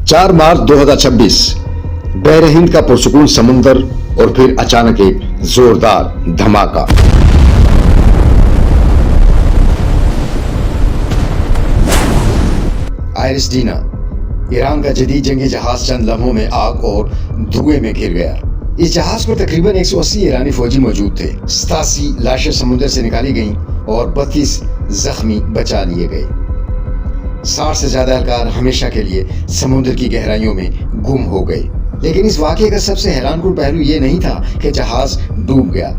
4 मार्च 2026 बहर हिंद का पुरसुकून समुंदर और फिर अचानक एक जोरदार धमाका। आयरिस डीना, ईरान का जदीद जंगी जहाज चंद लम्हों में आग और धुएं में घिर गया। इस जहाज पर तकरीबन 180 ईरानी फौजी मौजूद थे। 87 लाशें समुद्र से निकाली गईं और 32 जख्मी बचा लिए गए। 60 से ज्यादा एहलकार हमेशा के लिए समुद्र की गहराइयों में गुम हो गए। लेकिन इस वाकये का सबसे हैरानकुन पहलू ये नहीं था कि जहाज डूब गया।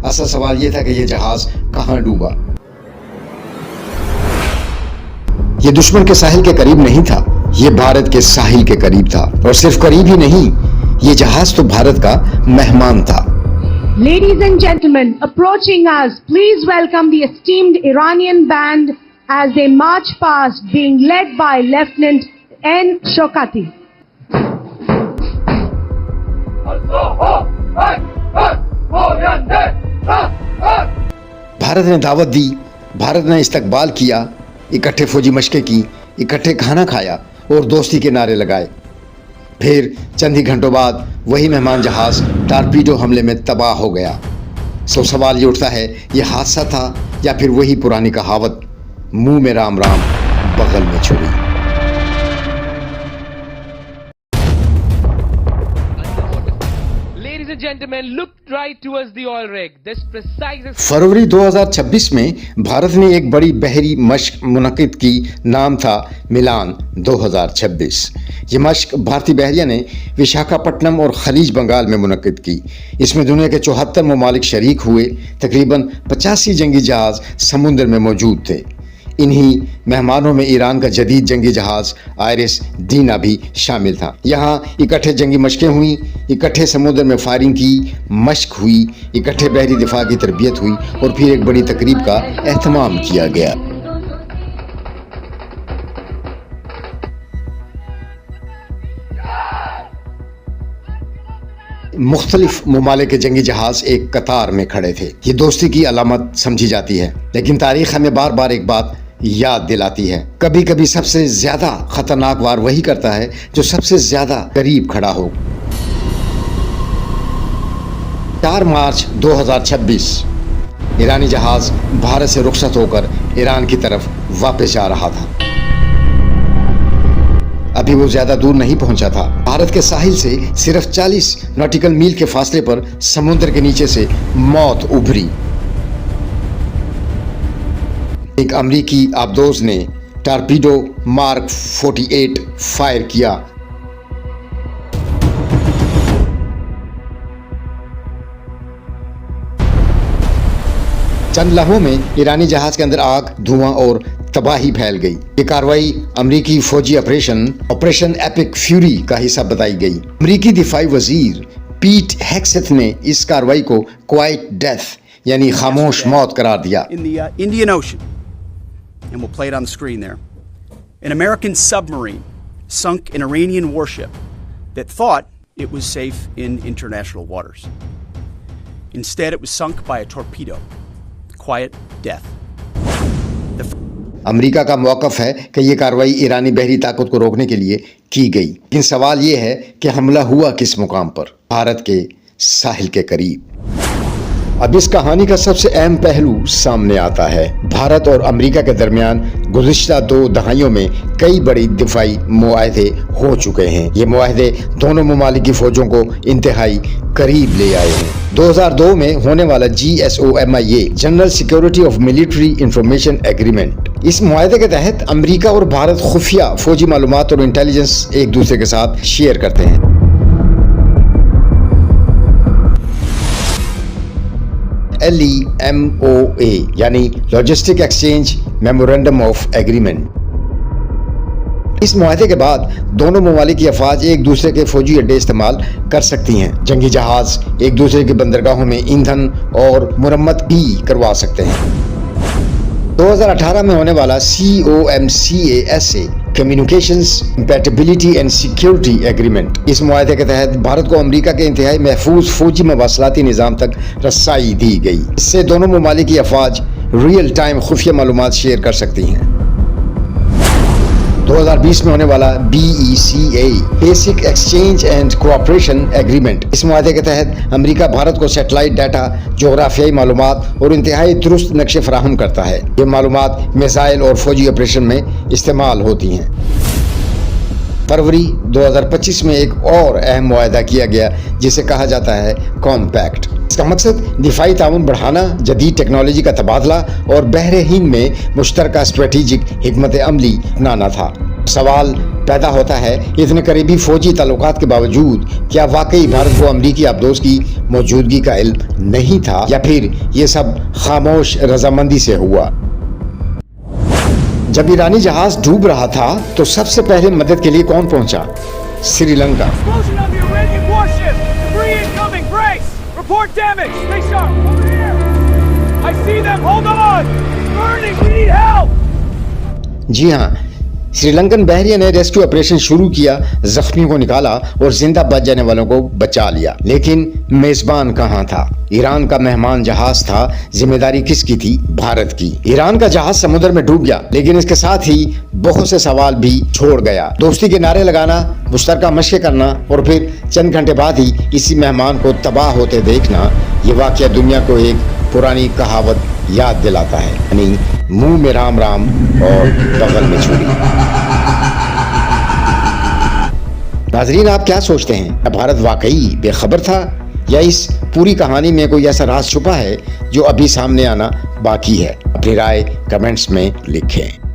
असल सवाल ये था कि यह जहाज कहां डूबा। ये दुश्मन के साहिल के करीब नहीं था, ये भारत के साहिल के करीब था। और सिर्फ करीब ही नहीं, ये जहाज तो भारत का मेहमान था। Ladies and gentlemen, approaching us, please welcome the esteemed Iranian band as they march past, being led by Lieutenant N. Shokati. Bharat ने दावत दी, भारत ने इस्तकबाल किया, इकट्ठे फौजी मशकें की, इकट्ठे खाना खाया और दोस्ती के नारे लगाए। फिर चंद ही घंटों बाद वही मेहमान जहाज टारपीडो हमले में तबाह हो गया। सवाल ये उठता है, ये हादसा था या फिर वही पुरानी कहावत, मुंह में राम राम बगल में छुरी। फरवरी 2026 में भारत ने एक बड़ी बहरी मश्क मुनक्किद की, नाम था मिलान 2026। ये मश्क भारतीय बहरिया ने विशाखापट्टनम और खलीज बंगाल में मुनक्किद की। इसमें दुनिया के 74 ममालिक शरीक हुए। तकरीबन 85 जंगी जहाज समुद्र में मौजूद थे। इन्हीं मेहमानों में ईरान का जदीद जंगी जहाज आयरिस डीना भी शामिल था। यहाँ इकट्ठे जंगी मशकें हुई, इकट्ठे समुद्र में फायरिंग की मशक हुई, इकट्ठे बहरी दिफा की तरबियत हुई और फिर एक बड़ी तकरीब का एहतमाम किया गया। मुख्तलिफ ममालिक के जंगी जहाज एक कतार में खड़े थे। ये दोस्ती की अलामत समझी जाती है। लेकिन तारीख हमें बार बार एक बात याद दिलाती है, कभी कभी सबसे ज्यादा खतरनाक वार वही करता है जो सबसे ज्यादा करीब खड़ा हो। 4 मार्च 2026 ईरानी जहाज भारत से रुखसत होकर ईरान की तरफ वापस जा रहा था। अभी वो ज्यादा दूर नहीं पहुंचा था। भारत के साहिल से सिर्फ 40 नॉटिकल मील के फासले पर समुद्र के नीचे से मौत उभरी। एक अमरीकी आबदोज ने टारपीडो मार्क 48 फायर किया। चंद लम्हों में ईरानी जहाज के अंदर आग, धुआं और तबाही फैल गई। ये कार्रवाई अमरीकी फौजी ऑपरेशन एपिक फ्यूरी का हिस्सा बताई गई। अमरीकी दिफाई वजीर पीट हेक्सेथ ने इस कार्रवाई को क्वाइट डेथ यानी खामोश मौत करार दिया। Indian Ocean, and we'll play it on the screen there. An American submarine sunk an Iranian warship that thought it was safe in international waters. Instead, it was sunk by a torpedo. Quiet death. America का मौक़िफ़ है कि ये कार्रवाई ईरानी बहरी ताकत को रोकने के लिए की गई। लेकिन सवाल ये है कि हमला हुआ किस मुकाम पर? भारत के साहिल के करीब। अब इस कहानी का सबसे अहम पहलू सामने आता है। भारत और अमेरिका के दरमियान गुज़िश्ता 2 दहाइयों में कई बड़ी दिफाई मुआहदे हो चुके हैं। ये मुआहदे दोनों ममालिक की फौजों को इंतहाई करीब ले आए हैं। 2002 में होने वाला GSOMIA general security of military information agreement, इस मुआहदे के तहत अमेरिका और भारत खुफिया फौजी मालूमात और इंटेलिजेंस एक दूसरे के साथ शेयर करते हैं। LEMOA यानी logistic exchange memorandum of agreement. इस मुआहदे के बाद दोनों ममालिक की अफवाज एक दूसरे के फौजी अड्डे इस्तेमाल कर सकती हैं। जंगी जहाज एक दूसरे की बंदरगाहों में ईंधन और मुरम्मत भी करवा सकते हैं। 2018 में होने वाला COMCASA communications compatibility and security agreement, इस मुआहदे के तहत भारत को अमेरिका के इंतहाई महफूज फौजी मवासलाती निज़ाम तक रसाई दी गई। इससे दोनों ममालिक की अफवाज रियल टाइम खुफिया मालूमात शेयर कर सकती हैं। 2020 में होने वाला BECA basic exchange and cooperation agreement, इस मुआहदे के तहत अमेरिका भारत को सैटेलाइट डाटा, जोग्राफियाई मालूमात और इंतहाई दुरुस्त नक्शे फराहम करता है। ये मालूमात मिसाइल और फौजी ऑपरेशन में इस्तेमाल होती हैं। फरवरी 2025 में एक और अहम मुआहदा किया गया जिसे कहा जाता है कॉम्पैक्ट। इसका मकसद दिफाई ताउन बढ़ाना, जदीद टेक्नोलॉजी का तबादला और बहरे हिंद में मुश्तरका स्ट्रेटेजिक हिकमत अमली अपनाना था। सवाल पैदा होता है, इतने करीबी फौजी ताल्लुकात के बावजूद क्या वाकई भारत को अमरीकी आबदोज की मौजूदगी का इल्म नहीं था, या फिर ये सब खामोश रजामंदी से हुआ? जब ईरानी जहाज डूब रहा था तो सबसे पहले मदद के लिए कौन पहुंचा? Sri Lanka. Explosion on the Iranian warship! Debris incoming! Brace! Report damage! Stay sharp! Over here! I see them! Hold on! It's burning! We need help! जी हाँ, श्रीलंकन बहरिया ने रेस्क्यू ऑपरेशन शुरू किया, जख्मियों को निकाला और जिंदा बच जाने वालों को बचा लिया। लेकिन मेजबान कहाँ था? ईरान का मेहमान जहाज था। जिम्मेदारी किसकी थी? भारत की। ईरान का जहाज समुद्र में डूब गया, लेकिन इसके साथ ही बहुत से सवाल भी छोड़ गया। दोस्ती के नारे लगाना, मुश्तरका मशक़े करना और फिर चंद घंटे बाद ही इसी मेहमान को तबाह होते देखना, ये वाक़या दुनिया को एक पुरानी कहावत याद दिलाता है, यानी मुंह में राम राम और बगल में छुरी। नाजरीन, आप क्या सोचते हैं? क्या भारत वाकई बेखबर था, या इस पूरी कहानी में कोई ऐसा राज छुपा है जो अभी सामने आना बाकी है? अपनी राय कमेंट्स में लिखें।